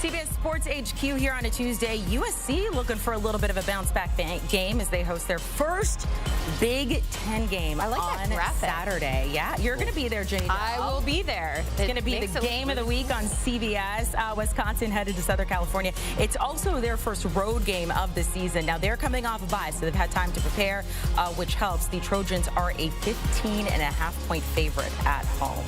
CBS Sports HQ here on a Tuesday. USC looking for a little bit of a bounce-back game as they host their first Big Ten game on Saturday. Yeah, you're going to be there, Jenny. I will be there. It's going to be the game of the week on CBS. Wisconsin headed to Southern California. It's also their first road game of the season. Now, they're coming off a bye, so they've had time to prepare, which helps. The Trojans are a 15.5-point favorite at home.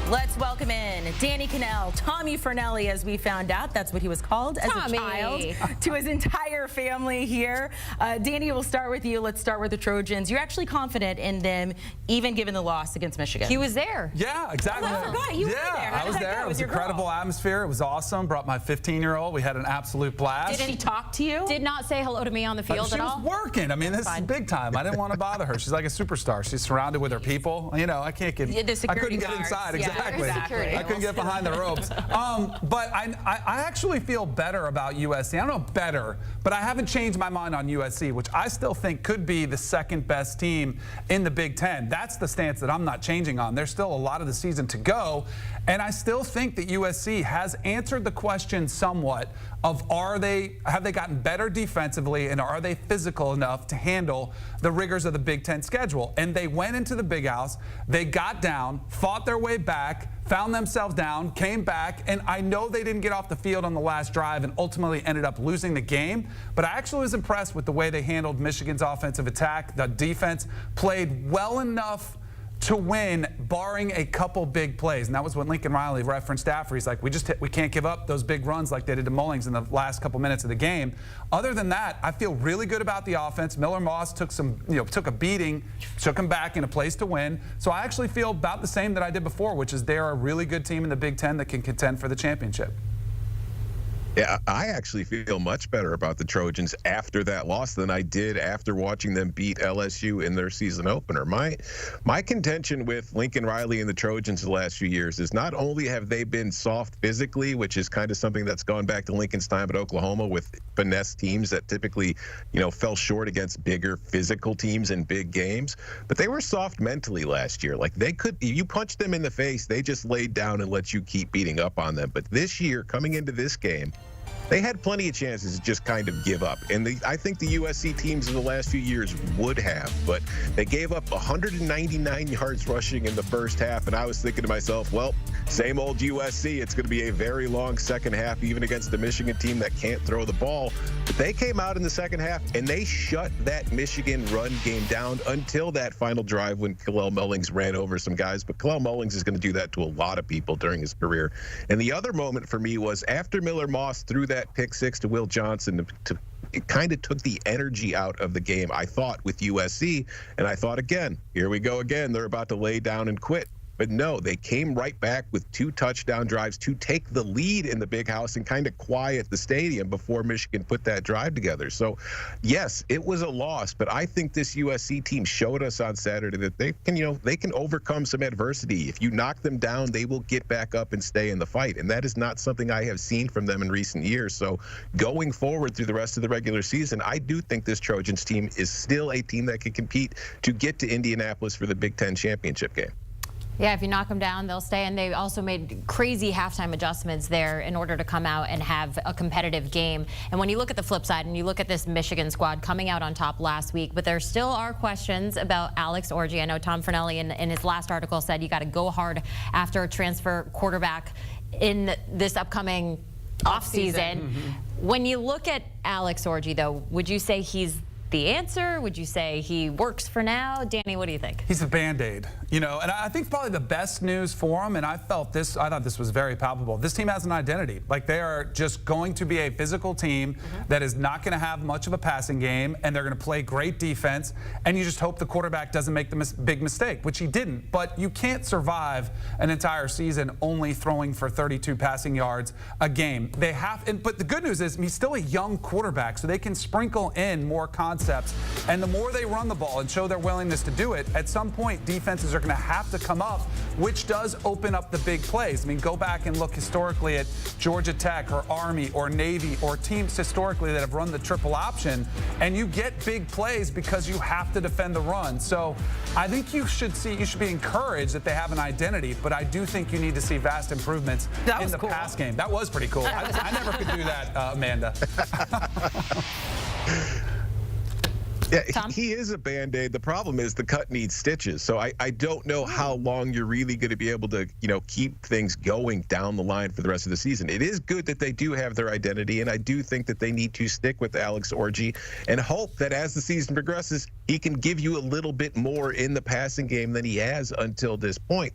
Let's welcome in Danny Kanell, Tommy Fornelli, as we found out. That's what he was called as a child, to his entire family here. Danny, we'll start with you. Let's start with the Trojans. You're actually confident in them, even given the loss against Michigan. He was there. Yeah, exactly. Oh, I forgot. You were there. I was there. It was an incredible atmosphere. It was awesome. Brought my 15-year-old. We had an absolute blast. Did she talk to you? Did not say hello to me on the field at all? She was working. I mean, this is big time. I didn't want to bother her. She's like a superstar. She's surrounded with her people. You know, I can't get. I couldn't get inside. Exactly. Exactly. I couldn't get behind the ropes. But I actually feel better about USC. I don't know better, but I haven't changed my mind on USC, which I still think could be the second best team in the Big Ten. That's the stance that I'm not changing on. There's still a lot of the season to go, and I still think that USC has answered the question somewhat of have they gotten better defensively, and are they physical enough to handle the rigors of the Big Ten schedule? And they went into the Big House, they got down, fought their way back, found themselves down, came back, and I know they didn't get off the field on the last drive and ultimately ended up losing the game, but I actually was impressed with the way they handled Michigan's offensive attack. The defense played well enough to win, barring a couple big plays. And that was what Lincoln Riley referenced after. He's like, we can't give up those big runs like they did to Mullings in the last couple minutes of the game. Other than that, I feel really good about the offense. Miller Moss took a beating, took him back in a place to win. So I actually feel about the same that I did before, which is they're a really good team in the Big Ten that can contend for the championship. Yeah, I actually feel much better about the Trojans after that loss than I did after watching them beat LSU in their season opener. My contention with Lincoln Riley and the Trojans the last few years is not only have they been soft physically, which is kind of something that's gone back to Lincoln's time at Oklahoma with finesse teams that typically, fell short against bigger physical teams in big games, but they were soft mentally last year. Like you punched them in the face, they just laid down and let you keep beating up on them. But this year, coming into this game, they had plenty of chances to just kind of give up. And I think the USC teams in the last few years would have, but they gave up 199 yards rushing in the first half. And I was thinking to myself, well, same old USC. It's going to be a very long second half, even against the Michigan team that can't throw the ball. But they came out in the second half and they shut that Michigan run game down until that final drive when Kanell Mullings ran over some guys. But Kanell Mullings is going to do that to a lot of people during his career. And the other moment for me was after Miller Moss threw that pick six to Will Johnson it kind of took the energy out of the game, I thought, with USC. And I thought, again, here we go again. They're about to lay down and quit. But no, they came right back with 2 touchdown drives to take the lead in the Big House and kind of quiet the stadium before Michigan put that drive together. So, yes, it was a loss, but I think this USC team showed us on Saturday that they can overcome some adversity. If you knock them down, they will get back up and stay in the fight, and that is not something I have seen from them in recent years. So, going forward through the rest of the regular season, I do think this Trojans team is still a team that can compete to get to Indianapolis for the Big Ten championship game. Yeah, if you knock them down, they'll stay. And they also made crazy halftime adjustments there in order to come out and have a competitive game. And when you look at the flip side and you look at this Michigan squad coming out on top last week, but there still are questions about Alex Orji. I know Tom Fornelli in his last article said you got to go hard after a transfer quarterback in this upcoming offseason. When you look at Alex Orji, though, would you say he's the answer? Would you say he works for now? Danny, what do you think? He's a Band-Aid, and I think probably the best news for him, and I thought this was very palpable. This team has an identity. Like, they are just going to be a physical team that is not going to have much of a passing game, and they're going to play great defense, and you just hope the quarterback doesn't make the big mistake, which he didn't. But you can't survive an entire season only throwing for 32 passing yards a game. But the good news is he's still a young quarterback, so they can sprinkle in more concepts. And the more they run the ball and show their willingness to do it, at some point defenses are going to have to come up, which does open up the big plays. I mean, go back and look historically at Georgia Tech or Army or Navy or teams historically that have run the triple option, and you get big plays because you have to defend the run. So I think you should be encouraged that they have an identity, but I do think you need to see vast improvements in the pass game. That was pretty cool. I never could do that, Amanda. Yeah, he is a Band-Aid. The problem is the cut needs stitches. So I don't know how long you're really going to be able to, keep things going down the line for the rest of the season. It is good that they do have their identity, and I do think that they need to stick with Alex Orji and hope that as the season progresses, he can give you a little bit more in the passing game than he has until this point.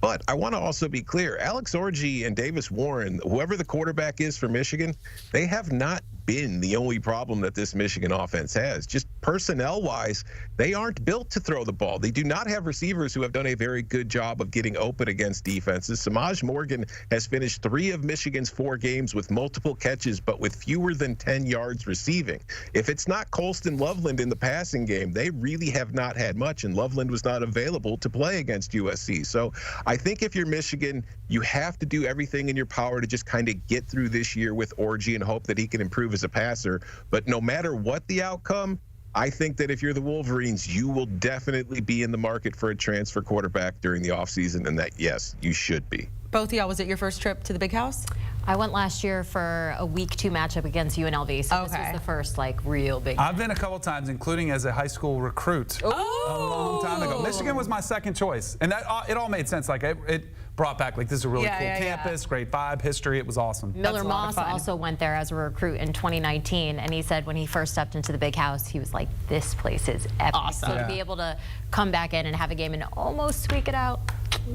But I want to also be clear, Alex Orji and Davis Warren, whoever the quarterback is for Michigan, they have not been the only problem that this Michigan offense has. Just personnel-wise, they aren't built to throw the ball. They do not have receivers who have done a very good job of getting open against defenses. Samaj Morgan has finished 3 of Michigan's 4 games with multiple catches, but with fewer than 10 yards receiving. If it's not Colston Loveland in the passing game, they really have not had much, and Loveland was not available to play against USC. So I think if you're Michigan, you have to do everything in your power to just kind of get through this year with Orji and hope that he can improve as a passer. But no matter what the outcome, I think that if you're the Wolverines, you will definitely be in the market for a transfer quarterback during the offseason, and that, yes, you should be. Both of y'all, was it your first trip to the Big House? I went last year for a week 2 matchup against UNLV, so this was the first real big. I've been a couple times, including as a high school recruit a long time ago. Michigan was my second choice, and that it all made sense. It brought back this is a really cool campus, great vibe, history. It was awesome. Miller Moss also went there as a recruit in 2019, and he said when he first stepped into the Big House, he was like, "This place is epic." Awesome. So to be able to come back in and have a game and almost squeak it out.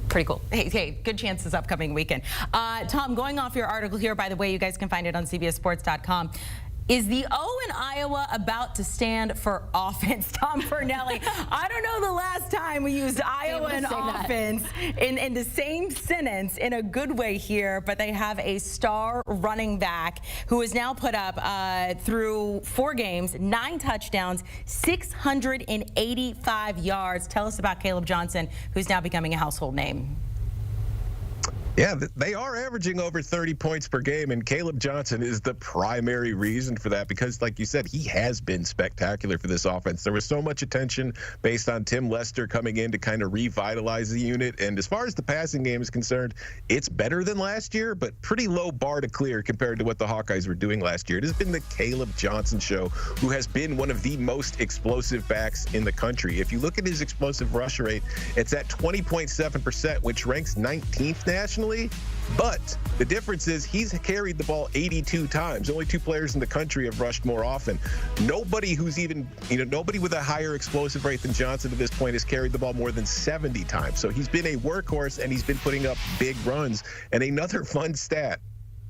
Pretty cool. Hey, good chance this upcoming weekend. Tom, going off your article here, by the way, you guys can find it on CBSSports.com. Is the O in Iowa about to stand for offense? Tom Fornelli. I don't know the last time we used Iowa and offense in the same sentence in a good way here, but they have a star running back who has now put up through 4 games, 9 touchdowns, 685 yards. Tell us about Caleb Johnson, who's now becoming a household name. Yeah, they are averaging over 30 points per game, and Caleb Johnson is the primary reason for that because, like you said, he has been spectacular for this offense. There was so much attention based on Tim Lester coming in to kind of revitalize the unit, and as far as the passing game is concerned, it's better than last year, but pretty low bar to clear compared to what the Hawkeyes were doing last year. It has been the Caleb Johnson show, who has been one of the most explosive backs in the country. If you look at his explosive rush rate, it's at 20.7%, which ranks 19th nationally. But the difference is he's carried the ball 82 times. Only 2 players in the country have rushed more often. Nobody who's even, nobody with a higher explosive rate than Johnson to this point has carried the ball more than 70 times. So he's been a workhorse, and he's been putting up big runs. And another fun stat,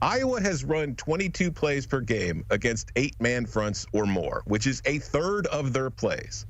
Iowa has run 22 plays per game against 8-man fronts or more, which is a third of their plays.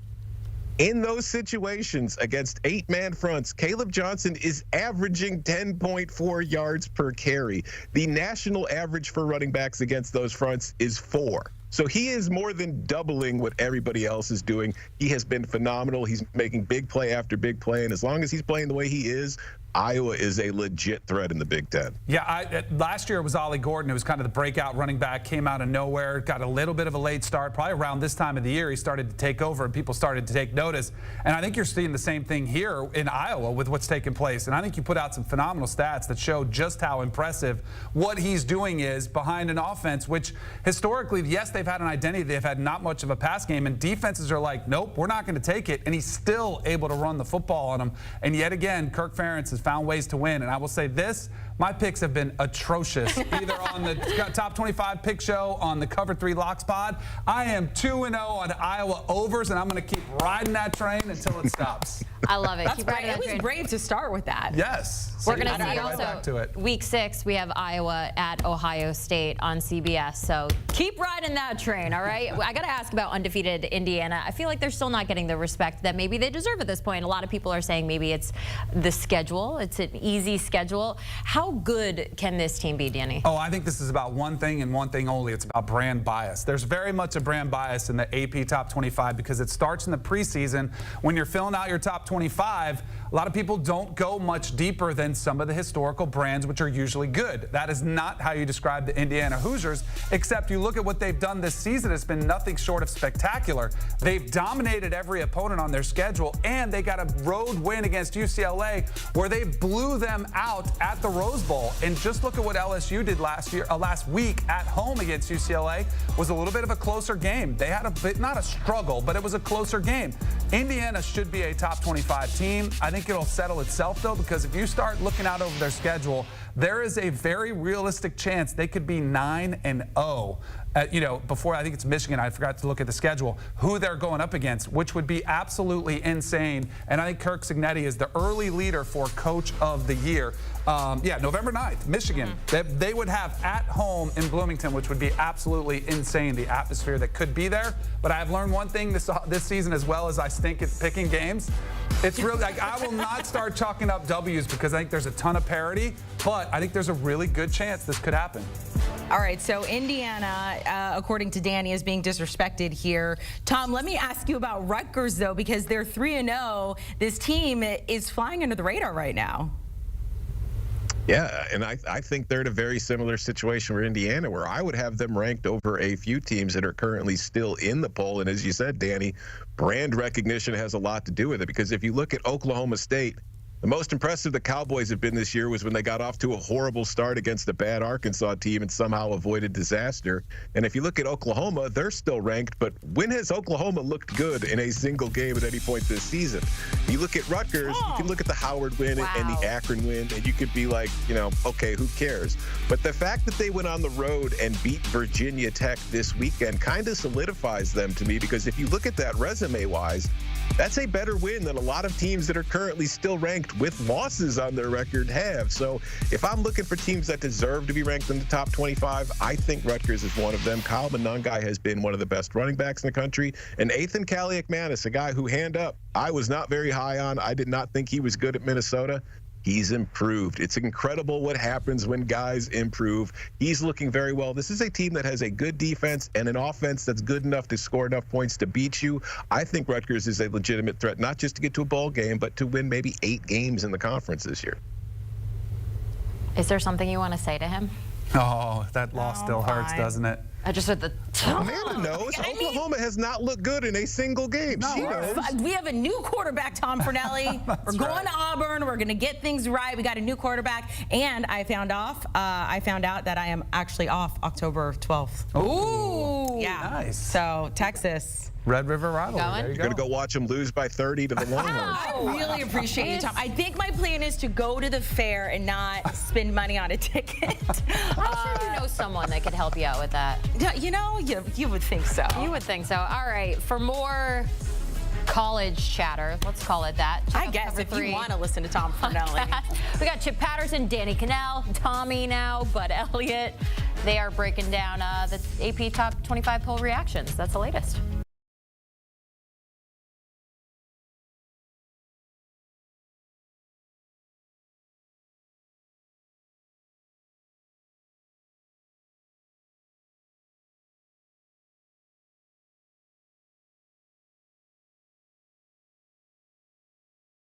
In those situations against 8-man fronts, Caleb Johnson is averaging 10.4 yards per carry. The national average for running backs against those fronts is 4. So he is more than doubling what everybody else is doing. He has been phenomenal. He's making big play after big play, and as long as he's playing the way he is, Iowa is a legit threat in the Big Ten. Yeah, last year it was Ollie Gordon, who was kind of the breakout running back, came out of nowhere, got a little bit of a late start. Probably around this time of the year, he started to take over and people started to take notice. And I think you're seeing the same thing here in Iowa with what's taking place. And I think you put out some phenomenal stats that show just how impressive what he's doing is behind an offense, which historically, yes, they've had an identity. They've had not much of a pass game, and defenses are like, nope, we're not going to take it. And he's still able to run the football on them. And yet again, Kirk Ferentz has found ways to win. And I will say this, my picks have been atrocious, either on the Top 25 pick show, on the Cover 3 Locks pod. I am 2-0 on Iowa overs, and I'm going to keep riding that train until it stops. I love it. That's brave. It was brave to start with that. Yes. We're going to see also week 6, we have Iowa at Ohio State on CBS. So keep riding that train, all right? I got to ask about undefeated Indiana. I feel like they're still not getting the respect that maybe they deserve at this point. A lot of people are saying maybe it's the schedule. It's an easy schedule. How good can this team be, Danny? Oh, I think this is about one thing and one thing only. It's about brand bias. There's very much a brand bias in the AP Top 25 because it starts in the preseason when you're filling out your Top 25. A lot of people don't go much deeper than some of the historical brands, which are usually good. That is not how you describe the Indiana Hoosiers, except you look at what they've done this season. It's been nothing short of spectacular. They've dominated every opponent on their schedule, and they got a road win against UCLA where they blew them out at the Rose Bowl. And just look at what LSU did last week at home against UCLA. Was a little bit of a closer game. They had a bit, not a struggle, but it was a closer game. Indiana should be a top 25 team. I think it'll settle itself, though, because if you start looking out over their schedule, there is a very realistic chance they could be 9-0. Before I think it's Michigan, I forgot to look at the schedule, who they're going up against, which would be absolutely insane. And I think Kirk Cignetti is the early leader for Coach of the Year. November 9th, Michigan. They would have at home in Bloomington, which would be absolutely insane, the atmosphere that could be there. But I've learned one thing this season, as well as I stink at picking games. It's really like I will not start chalking up W's because I think there's a ton of parity, but I think there's a really good chance this could happen. All right, so Indiana, according to Danny, is being disrespected here. Tom, let me ask you about Rutgers, though, because they're 3-0. This team is flying under the radar right now. Yeah, and I think they're in a very similar situation with Indiana, where I would have them ranked over a few teams that are currently still in the poll. And as you said, Danny, brand recognition has a lot to do with it, because if you look at Oklahoma State, the most impressive the Cowboys have been this year was when they got off to a horrible start against a bad Arkansas team and somehow avoided disaster. And if you look at Oklahoma, they're still ranked, but when has Oklahoma looked good in a single game at any point this season? You look at Rutgers, you can look at the Howard win and the Akron win, and you could be like, okay, who cares? But the fact that they went on the road and beat Virginia Tech this weekend kind of solidifies them to me, because if you look at that resume-wise, that's a better win than a lot of teams that are currently still ranked with losses on their record have. So if I'm looking for teams that deserve to be ranked in the top 25, I think Rutgers is one of them. Kyle Monangai has been one of the best running backs in the country. And Ethan Kaliakmanis, a guy who, hand up, I was not very high on. I did not think he was good at Minnesota. He's improved. It's incredible what happens when guys improve. He's looking very well. This is a team that has a good defense and an offense that's good enough to score enough points to beat you. I think Rutgers is a legitimate threat, not just to get to a bowl game, but to win maybe 8 games in the conference this year. Is there something you want to say to him? Oh, that loss still hurts, doesn't it? I just heard the Amanda knows. Oklahoma has not looked good in a single game. She knows. We have a new quarterback, Tom Fornelli. We're going to Auburn. We're going to get things right. We got a new quarterback. And I found out that I am actually off October 12th. Ooh, yeah. Nice. So, Texas. Red River Rivalry. Going? There you You're going to go watch them lose by 30 to the Longhorns. I really appreciate you, Tom. I think my plan is to go to the fair and not spend money on a ticket. I'm sure you know someone that could help you out with that. You would think so. You would think so. All right, for more college chatter, let's call it that. I guess if you want to listen to Tom Fornelli. We got Chip Patterson, Danny Kanell, Tommy now, Bud Elliott. They are breaking down the AP Top 25 poll reactions. That's the latest.